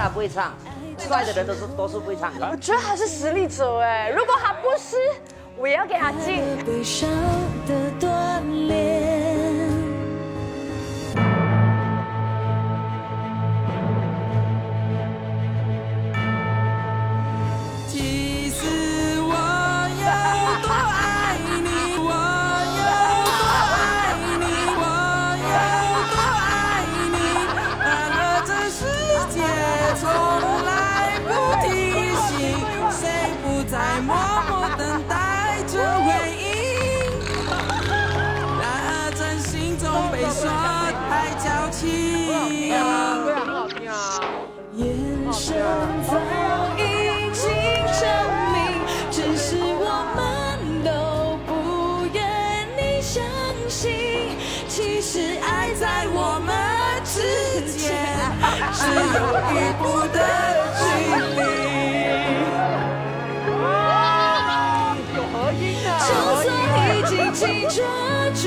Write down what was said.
啦，不会唱，帅的人都是不会唱的。我觉得他是实力者哎，如果他不是，我也要给他进。悲伤的锻炼。其实我有多爱你，我有多爱你，我有多爱你，然而这世界从来不提醒，谁不再默默等待着回应，然而真心总被说太矫情，对啊，很好听啊。眼神早已经证明，只是我们都不愿你相信，其实爱在我们之间只有一步的距离。有合音啊，就算已经紧抓住